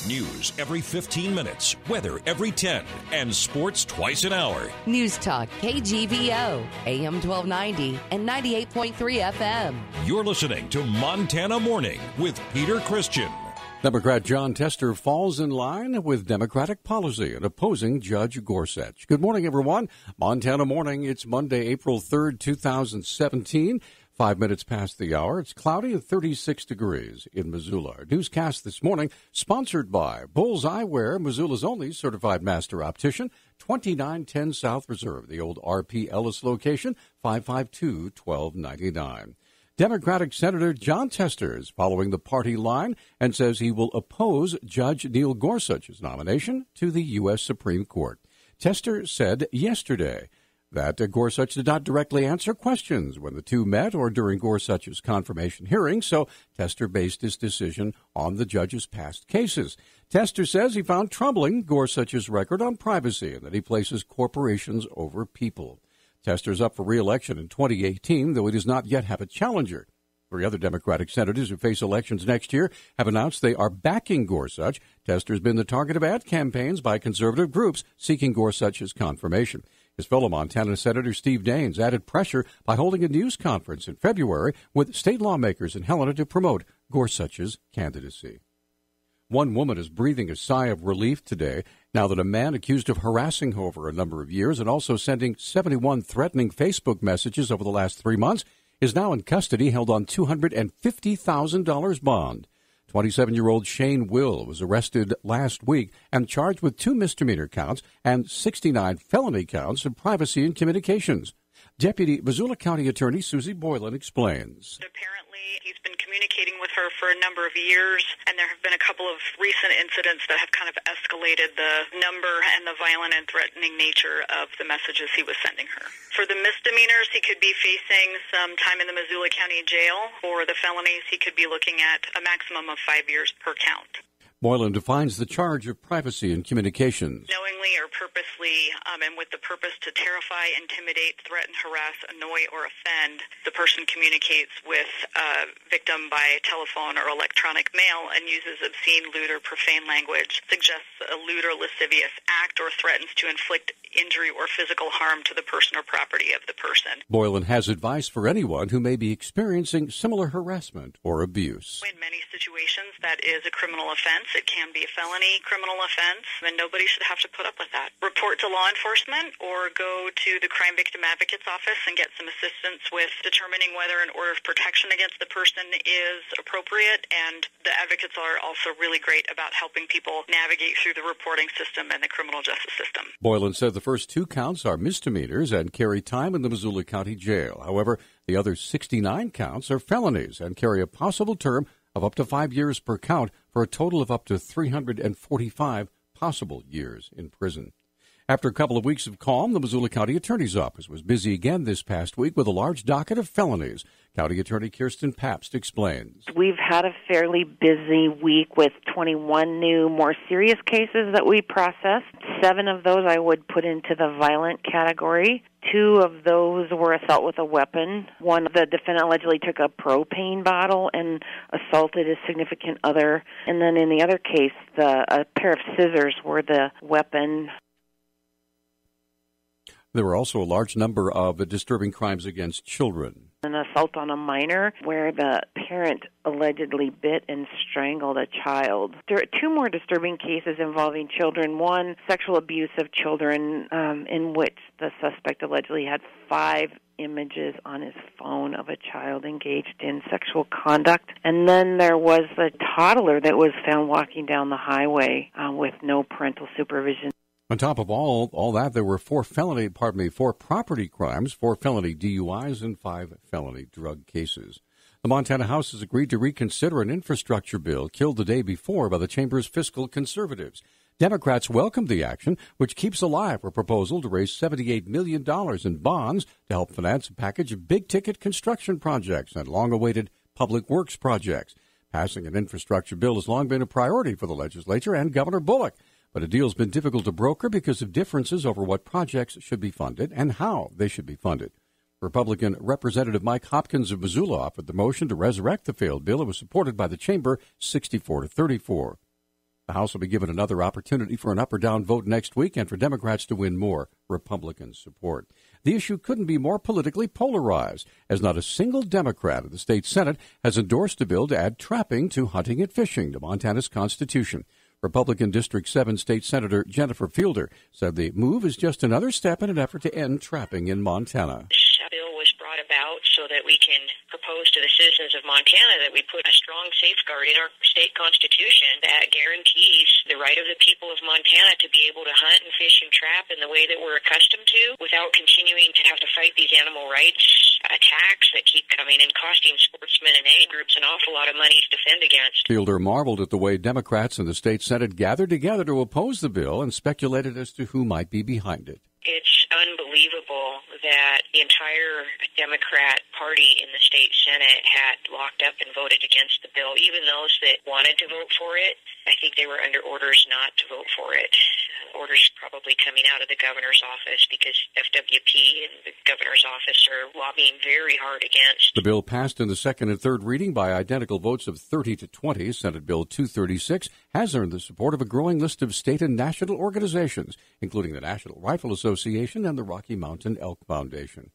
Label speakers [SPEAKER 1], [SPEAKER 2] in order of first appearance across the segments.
[SPEAKER 1] News every 15 minutes, weather every 10, and sports twice an hour.
[SPEAKER 2] Newstalk, KGVO, AM 1290 and 98.3 FM.
[SPEAKER 1] You're listening to Montana Morning with Peter Christian.
[SPEAKER 3] Democrat John Tester falls in line with Democratic policy in opposing Judge Gorsuch. Good morning, everyone. Montana Morning. It's Monday, April 3rd, 2017. 5 minutes past the hour. It's cloudy and 36 degrees in Missoula. Our newscast this morning sponsored by Bulls Eyewear, Missoula's only certified master optician, 2910 South Reserve, the old R.P. Ellis location, 552-1299. Democratic Senator John Tester is following the party line and says he will oppose Judge Neil Gorsuch's nomination to the U.S. Supreme Court. Tester said yesterday that Gorsuch did not directly answer questions when the two met or during Gorsuch's confirmation hearing, so Tester based his decision on the judge's past cases. Tester says he found troubling Gorsuch's record on privacy and that he places corporations over people. Tester's up for re-election in 2018, though he does not yet have a challenger. Three other Democratic senators who face elections next year have announced they are backing Gorsuch. Tester's been the target of ad campaigns by conservative groups seeking Gorsuch's confirmation. His fellow Montana Senator Steve Daines added pressure by holding a news conference in February with state lawmakers in Helena to promote Gorsuch's candidacy. One woman is breathing a sigh of relief today now that a man accused of harassing her over a number of years and also sending 71 threatening Facebook messages over the last 3 months is now in custody, held on $250,000 bond. 27-year-old Shane Will was arrested last week and charged with 2 misdemeanor counts and 69 felony counts of privacy and communications. Deputy Missoula County Attorney Susie Boylan explains.
[SPEAKER 4] Apparently, he's been communicating with her for a number of years, and there have been a couple of recent incidents that have kind of escalated the number and the violent and threatening nature of the messages he was sending her. For the misdemeanors, he could be facing some time in the Missoula County Jail. For the felonies, he could be looking at a maximum of 5 years per count.
[SPEAKER 3] Boylan defines the charge of privacy and communications.
[SPEAKER 4] Knowingly or purposely, and with the purpose to terrify, intimidate, threaten, harass, annoy, or offend, the person communicates with a victim by telephone or electronic mail and uses obscene, lewd, or profane language, suggests a lewd or lascivious act, or threatens to inflict injury or physical harm to the person or property of the person.
[SPEAKER 3] Boylan has advice for anyone who may be experiencing similar harassment or abuse.
[SPEAKER 4] In many situations, that is a criminal offense. It can be a felony criminal offense, and nobody should have to put up with that. Report to law enforcement or go to the Crime Victim Advocate's office and get some assistance with determining whether an order of protection against the person is appropriate. And the advocates are also really great about helping people navigate through the reporting system and the criminal justice system.
[SPEAKER 3] Boylan said the first 2 counts are misdemeanors and carry time in the Missoula County Jail. However, the other 69 counts are felonies and carry a possible term of up to 5 years per count for a total of up to 345 possible years in prison. After a couple of weeks of calm, the Missoula County Attorney's Office was busy again this past week with a large docket of felonies. County Attorney Kirsten Pabst explains.
[SPEAKER 5] We've had a fairly busy week with 21 new, more serious cases that we processed. 7 of those I would put into the violent category. 2 of those were assault with a weapon. One, the defendant allegedly took a propane bottle and assaulted his significant other. And then in the other case, a pair of scissors were the weapon.
[SPEAKER 3] There were also a large number of disturbing crimes against children.
[SPEAKER 5] An assault on a minor where the parent allegedly bit and strangled a child. There are 2 more disturbing cases involving children. One, sexual abuse of children, in which the suspect allegedly had 5 images on his phone of a child engaged in sexual conduct. And then there was a toddler that was found walking down the highway with no parental supervision.
[SPEAKER 3] On top of all that, there were 4 property crimes, 4 felony DUIs, and 5 felony drug cases. The Montana House has agreed to reconsider an infrastructure bill killed the day before by the Chamber's fiscal conservatives. Democrats welcomed the action, which keeps alive a proposal to raise $78 million in bonds to help finance a package of big-ticket construction projects and long-awaited public works projects. Passing an infrastructure bill has long been a priority for the legislature and Governor Bullock. But a deal's been difficult to broker because of differences over what projects should be funded and how they should be funded. Republican Representative Mike Hopkins of Missoula offered the motion to resurrect the failed bill. It was supported by the chamber 64-34. The House will be given another opportunity for an up or down vote next week and for Democrats to win more Republican support. The issue couldn't be more politically polarized, as not a single Democrat in the state Senate has endorsed a bill to add trapping to hunting and fishing to Montana's Constitution. Republican District 7 State Senator Jennifer Fielder said the move is just another step in an effort to end trapping in Montana.
[SPEAKER 6] This bill was brought about so that we can propose to the citizens of Montana that we put a strong safeguard in our state constitution that guarantees the right of the people of Montana to be able to hunt and fish and trap in the way that we're accustomed to without continuing to have to fight these animal rights attacks that keep coming and costing sportsmen and ag groups an awful lot of money to defend against.
[SPEAKER 3] Fielder marveled at the way Democrats in the state Senate gathered together to oppose the bill and speculated as to who might be behind it.
[SPEAKER 6] It's unbelievable that the entire Democrat Party in the state Senate had locked up and voted against the bill. Even those that wanted to vote for it, I think they were under orders not to vote for it. Orders probably coming out of the governor's office because FWP and the governor's office are lobbying very hard against.
[SPEAKER 3] The bill passed in the second and third reading by identical votes of 30 to 20. Senate Bill 236 has earned the support of a growing list of state and national organizations, including the National Rifle Association and the Rocky Mountain Elk Foundation.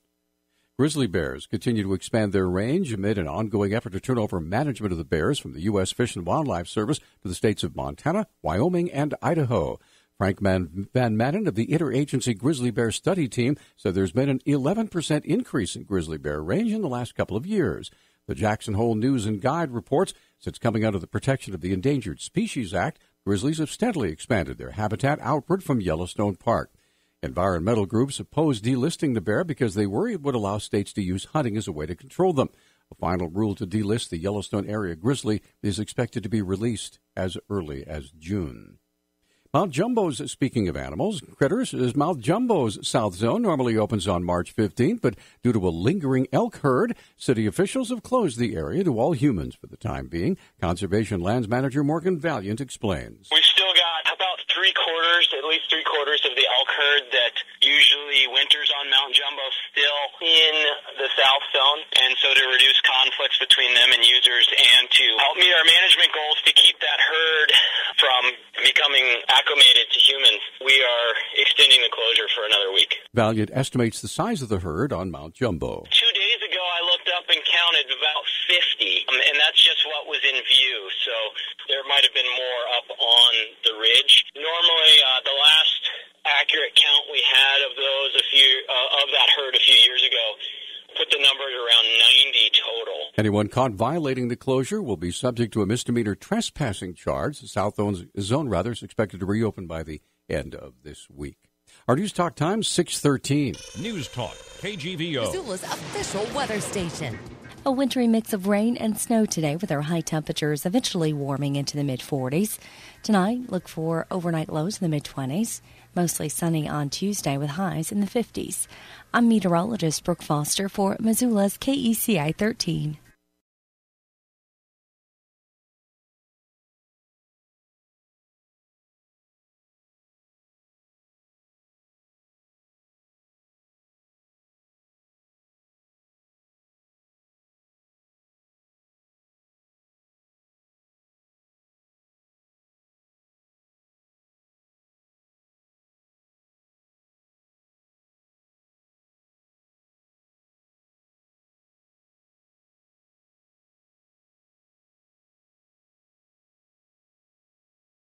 [SPEAKER 3] Grizzly bears continue to expand their range amid an ongoing effort to turn over management of the bears from the U.S. Fish and Wildlife Service to the states of Montana, Wyoming, and Idaho. Frank Van Manen of the Interagency Grizzly Bear Study Team said there's been an 11% increase in grizzly bear range in the last couple of years. The Jackson Hole News and Guide reports since coming under the protection of the Endangered Species Act, grizzlies have steadily expanded their habitat outward from Yellowstone Park. Environmental groups oppose delisting the bear because they worry it would allow states to use hunting as a way to control them. A final rule to delist the Yellowstone area grizzly is expected to be released as early as June. Mount Jumbo's, speaking of animals, critters, Mount Jumbo's South Zone normally opens on March 15th, but due to a lingering elk herd, city officials have closed the area to all humans for the time being. Conservation Lands Manager Morgan Valiant explains.
[SPEAKER 7] We've still got about at least three quarters of the elk herd that usually winters on Mount Jumbo still in the South Zone, and so to reduce conflicts between them and users and to help meet our management goals to keep that herd from becoming acclimated to humans, we are extending the closure for another week.
[SPEAKER 3] Valiant estimates the size of the herd on Mount Jumbo.
[SPEAKER 7] 2 days ago, I looked up and counted about 50, and that's just what was in view, so there might have been more up on the ridge. Normally, the last accurate count we had of those of that herd a few years ago put the numbers around 90 total. Anyone
[SPEAKER 3] caught violating the closure will be subject to a misdemeanor trespassing charge. The South Zone is expected to reopen by the end of this week. Our News Talk time, 6:13.
[SPEAKER 1] News Talk, KGVO.
[SPEAKER 2] Missoula's official weather station.
[SPEAKER 8] A wintry mix of rain and snow today with our high temperatures eventually warming into the mid-40s. Tonight, look for overnight lows in the mid-20s. Mostly sunny on Tuesday with highs in the 50s. I'm meteorologist Brooke Foster for Missoula's KECI 13.